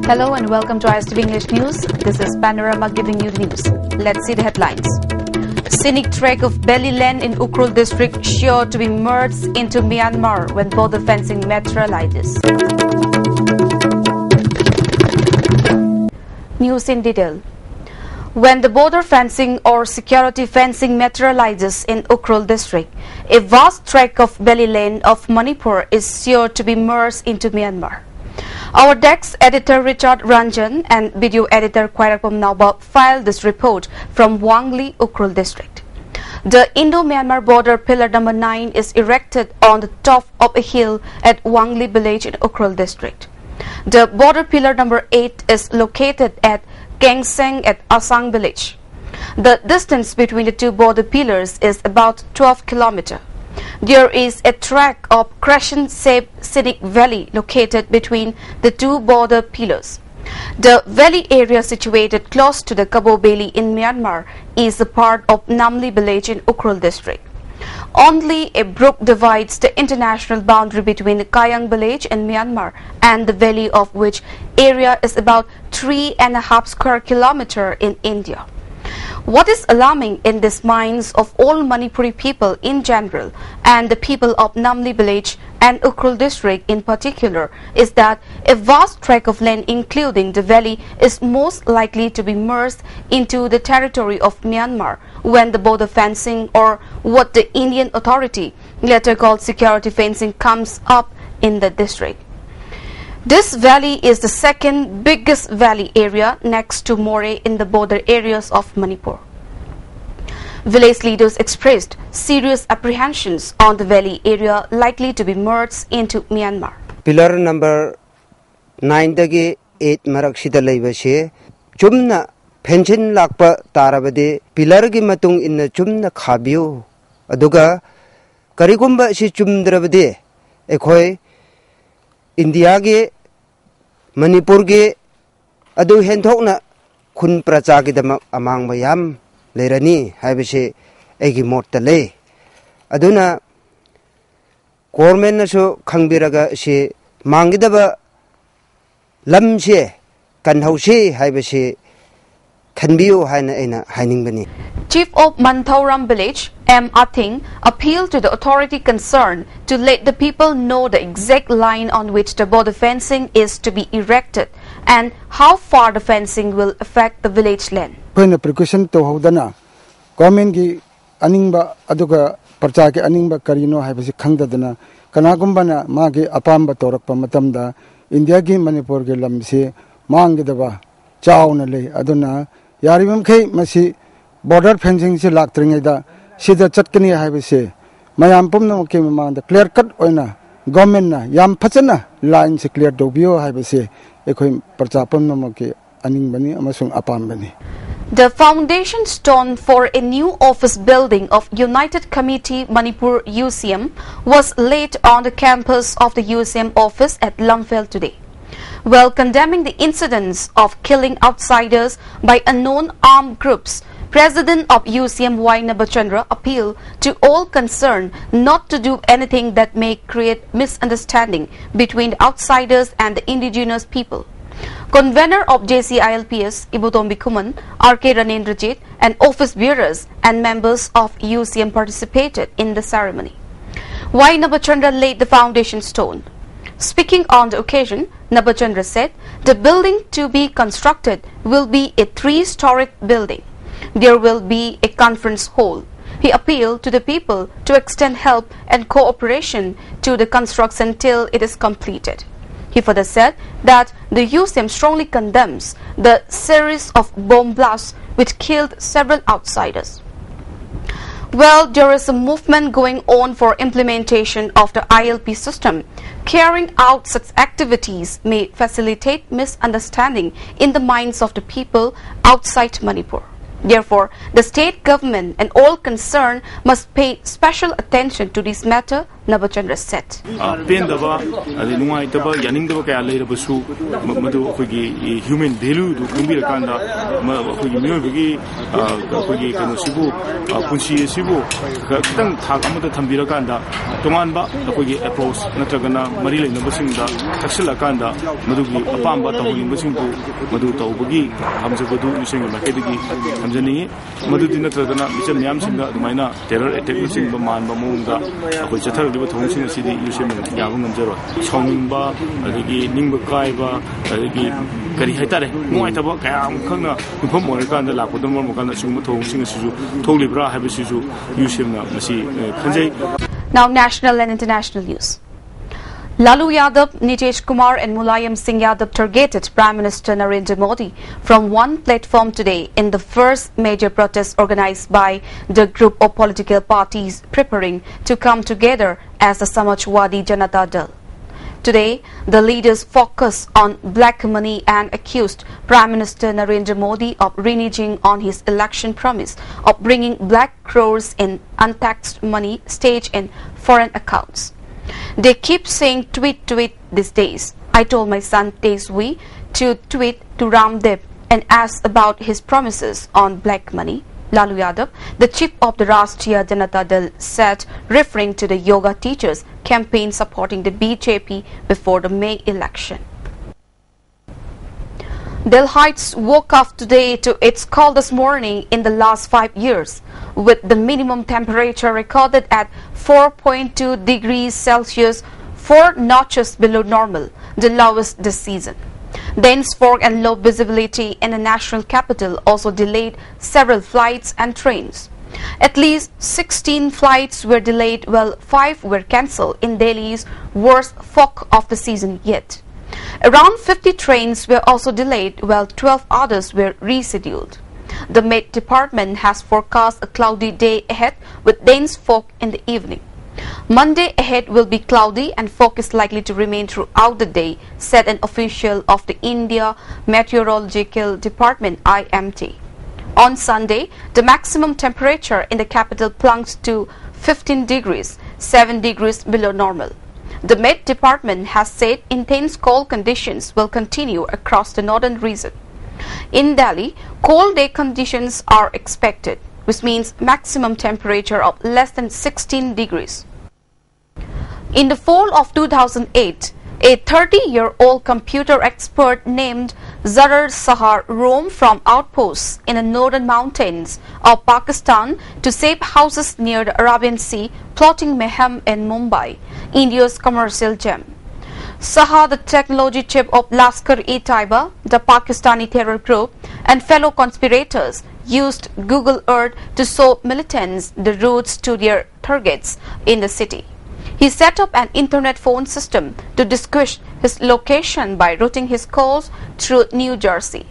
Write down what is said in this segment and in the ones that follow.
Hello and welcome to ISTV English News. This is Panorama giving you the news. Let's see the headlines. Scenic trek of Belly Land in Ukhrul district sure to be merged into Myanmar when border fencing materializes. News in detail. When the border fencing or security fencing materializes in Ukhrul district, a vast trek of Belly Land of Manipur is sure to be merged into Myanmar. Our desk editor Richard Ranjan and video editor Kwairapam Nauba filed this report from Wangli, Ukhrul district. The Indo-Myanmar border pillar number 9 is erected on the top of a hill at Wangli village in Ukhrul district. The border pillar number 8 is located at Kengseng at Asang village. The distance between the two border pillars is about 12 kilometers. There is a track of crescent-shaped scenic valley located between the two border pillars. The valley area situated close to the Kabo Valley in Myanmar is a part of Namli village in Ukhrul district. Only a brook divides the international boundary between the Kayang village in Myanmar and the valley, of which area is about 3.5 square kilometers in India. What is alarming in the minds of all Manipuri people in general and the people of Namli village and Ukhrul district in particular is that a vast tract of land including the valley is most likely to be merged into the territory of Myanmar when the border fencing, or what the Indian authority later called security fencing, comes up in the district. This valley is the second biggest valley area next to More in the border areas of Manipur. Village leaders expressed serious apprehensions on the valley area likely to be merged into Myanmar. Pillar number 9 dagi 8 maraksida leibase chumna pension lakpa tarabade pillar gi matung inna chumna khabiu aduga karigumba si chumdrabade ekhoi India ge Manipur ge adu henthokna khun pracha gi dama amang mayam lerani haibase egi motta le aduna government na so khangbiraga se mangidaba lamse kanhause haibase khanbiu haina aina hainingbani. Chief of Manthauram village, M. Athing, appealed to the authority concerned to let the people know the exact line on which the border fencing is to be erected and how far the fencing will affect the village land. Precaution to Hodana, government gi aningba aduga parcha ke aningba karino haibasi khangdadana kanagumbana magi apamba torakpa matamda India gi Manipur ge lamse mangidaba chauna le aduna yarimam khai masi border fencing se laktringaida sida chatkani haibase mayam pumna ke mamanda clear cut oina government na yam phachana line se clear dobio haibase ekhoi parcha pumna ke aningbani amasung apambani. The foundation stone for a new office building of United Committee Manipur UCM was laid on the campus of the UCM office at Lumphel today. While condemning the incidents of killing outsiders by unknown armed groups, President of UCM Y. Nabachandra appealed to all concerned not to do anything that may create misunderstanding between the outsiders and the indigenous people. Convener of JCILPS, Ibutombi Kuman, R.K. Ranendrajit, and office bearers and members of UCM participated in the ceremony. Y. Nabachandra laid the foundation stone. Speaking on the occasion, Nabachandra said the building to be constructed will be a 3-storied building. There will be a conference hall. He appealed to the people to extend help and cooperation to the construction till it is completed. He further said that the UCM strongly condemns the series of bomb blasts which killed several outsiders. Well, there is a movement going on for implementation of the ILP system. Carrying out such activities may facilitate misunderstanding in the minds of the people outside Manipur. Therefore, the state government and all concerned must pay special attention to this matter Nabachandra said. Pendaba, Nuaitaba, Yanindaba Kaya Madu human value to Kumbira Kanda, Muyugi, Sibu, Punshi Sibu, Tang Takamata Tambira Kanda, Tomanba, the approach, Natagana, Marila Nabasinda, Taxila Kanda, Madugi, Apamba, Tawi Musimbu, Madu Taubugi, Hamzabadu, using the Makedi, Hamzani, Madudina Tadana, Mr. Yamsinga, the Mina, terror attack using the Man Bamunga, which a terrible Tongsin City using Yavung and Zero, Chongba, Nimba Kaiba, Kari Hatare, Moitaba, Kayam Kanga, Pumorikan, the Lapodamo, Mokana Sumato, Singasizu, Tolibra, Habisizu, using Masi Kanjay. Now national and international news. Lalu Yadav, Nitish Kumar and Mulayam Singh Yadav targeted Prime Minister Narendra Modi from one platform today in the first major protest organized by the group of political parties preparing to come together as the Samajwadi Janata Dal. Today, the leaders focused on black money and accused Prime Minister Narendra Modi of reneging on his election promise of bringing black crores in untaxed money staged in foreign accounts. They keep saying tweet these days. I told my son Teswi to tweet to Ramdev and ask about his promises on black money. Lalu Yadav, the chief of the Rashtriya Janata Dal, said, referring to the yoga teachers campaign supporting the BJP before the May election. Delhiites woke up today to its coldest morning in the last 5 years, with the minimum temperature recorded at 4.2 degrees Celsius, 4 notches below normal, the lowest this season. Dense fog and low visibility in the national capital also delayed several flights and trains. At least 16 flights were delayed, while 5 were cancelled in Delhi's worst fog of the season yet. Around 50 trains were also delayed, while 12 others were rescheduled. The Met Department has forecast a cloudy day ahead with dense fog in the evening. Monday ahead will be cloudy and fog is likely to remain throughout the day, said an official of the India Meteorological Department IMD. On Sunday, the maximum temperature in the capital plunged to 15 degrees, 7 degrees below normal. The Met Department has said intense cold conditions will continue across the northern region. In Delhi, cold day conditions are expected, which means maximum temperature of less than 16 degrees. In the fall of 2008, a 30-year-old computer expert named Zarar Sahar roamed from outposts in the northern mountains of Pakistan to save houses near the Arabian Sea, plotting mayhem in Mumbai, India's commercial gem. Sahar, the technology chief of Lashkar-e-Taiba, the Pakistani terror group, and fellow conspirators used Google Earth to show militants the routes to their targets in the city. He set up an internet phone system to distinguish his location by routing his calls through New Jersey.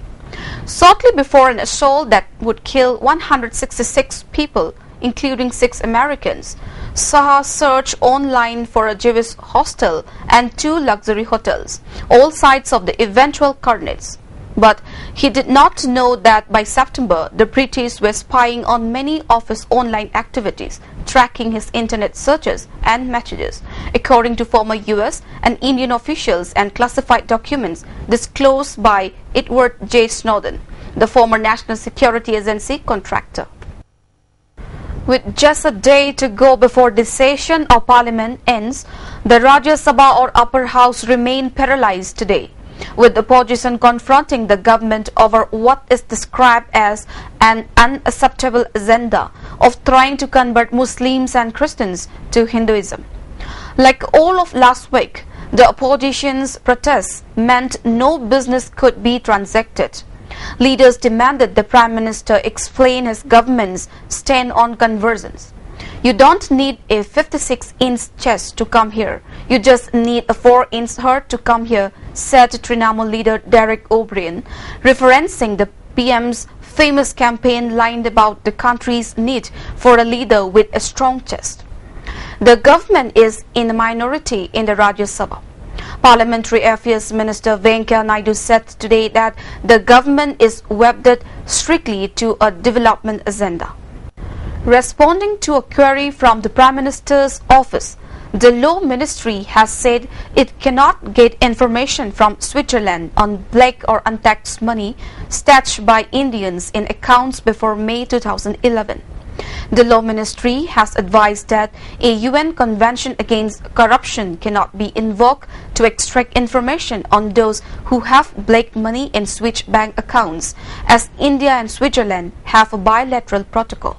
Shortly before an assault that would kill 166 people, including 6 Americans, Sahar searched online for a Jewish hostel and 2 luxury hotels, all sites of the eventual carnage. But he did not know that by September, the British were spying on many of his online activities, tracking his internet searches and messages, according to former US and Indian officials and classified documents disclosed by Edward J. Snowden, the former National Security Agency contractor. With just a day to go before the session of Parliament ends, the Rajya Sabha or Upper House remained paralyzed today, with the opposition confronting the government over what is described as an unacceptable agenda of trying to convert Muslims and Christians to Hinduism. Like all of last week, the opposition's protests meant no business could be transacted. Leaders demanded the Prime Minister explain his government's stand on conversions. You don't need a 56-inch chest to come here. You just need a 4-inch heart to come here, said Trinamool leader Derek O'Brien, referencing the PM's famous campaign line about the country's need for a leader with a strong chest. The government is in a minority in the Rajya Sabha. Parliamentary Affairs Minister Venkaiah Naidu said today that the government is wedded strictly to a development agenda. Responding to a query from the Prime Minister's office, The Law Ministry has said it cannot get information from Switzerland on black or untaxed money stashed by Indians in accounts before May 2011. The Law Ministry has advised that a UN Convention against corruption cannot be invoked to extract information on those who have black money in Swiss bank accounts, as India and Switzerland have a bilateral protocol.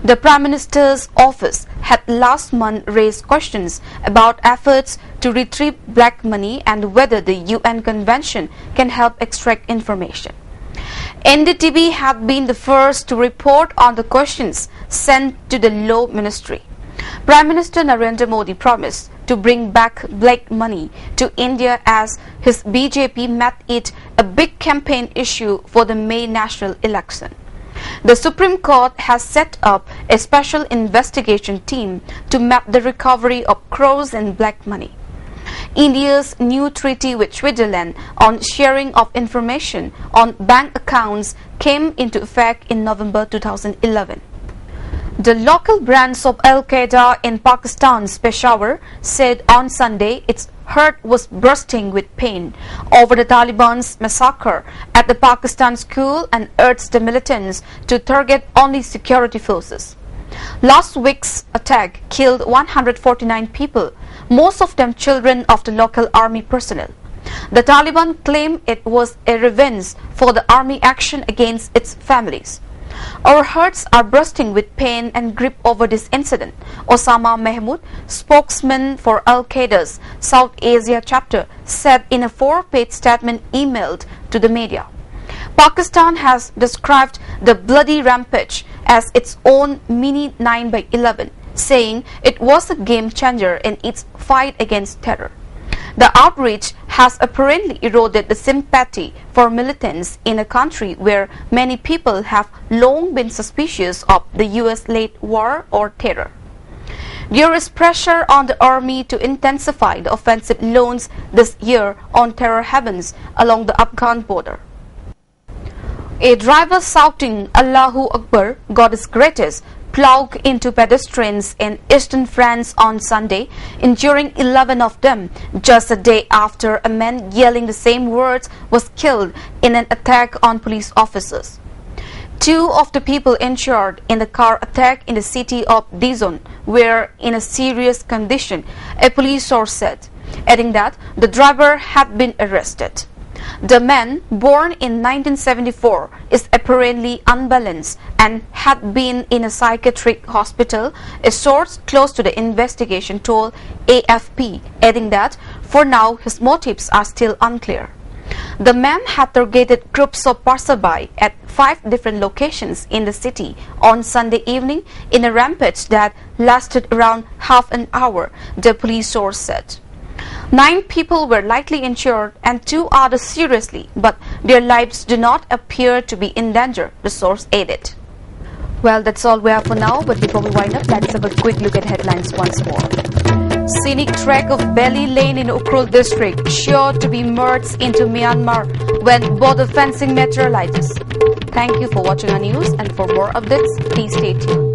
The Prime Minister's office had last month raised questions about efforts to retrieve black money and whether the UN Convention can help extract information. NDTV had been the first to report on the questions sent to the Law Ministry. Prime Minister Narendra Modi promised to bring back black money to India as his BJP made it a big campaign issue for the May national election. The Supreme Court has set up a special investigation team to map the recovery of crores in black money. India's new treaty with Switzerland on sharing of information on bank accounts came into effect in November 2011. The local branch of Al-Qaeda in Pakistan's Peshawar said on Sunday its heart was bursting with pain over the Taliban's massacre at the Pakistan school and urged the militants to target only security forces. Last week's attack killed 149 people, most of them children of the local army personnel. The Taliban claimed it was a revenge for the army action against its families. Our hearts are bursting with pain and grief over this incident, Osama Mahmoud, spokesman for Al-Qaeda's South Asia chapter, said in a 4-page statement emailed to the media. Pakistan has described the bloody rampage as its own mini 9/11, saying it was a game changer in its fight against terror. The outrage has apparently eroded the sympathy for militants in a country where many people have long been suspicious of the US-led war or terror. There is pressure on the army to intensify the offensive launch this year on terror havens along the Afghan border. A driver shouting Allahu Akbar, God is greatest, plowed into pedestrians in eastern France on Sunday, injuring 11 of them, just a day after a man yelling the same words was killed in an attack on police officers. 2 of the people injured in the car attack in the city of Dijon were in a serious condition, a police source said, adding that the driver had been arrested. The man, born in 1974, is apparently unbalanced and had been in a psychiatric hospital, a source close to the investigation told AFP, adding that for now his motives are still unclear. The man had targeted groups of passerby at 5 different locations in the city on Sunday evening in a rampage that lasted around half an hour, the police source said. 9 people were lightly injured and 2 others seriously, but their lives do not appear to be in danger, the source added. Well, that's all we have for now, but before we wind up, let's have a quick look at headlines once more. Scenic trek of Belly Lane in Ukhrul district sure to be merged into Myanmar when border fencing materializes. Thank you for watching our news, and for more updates, please stay tuned.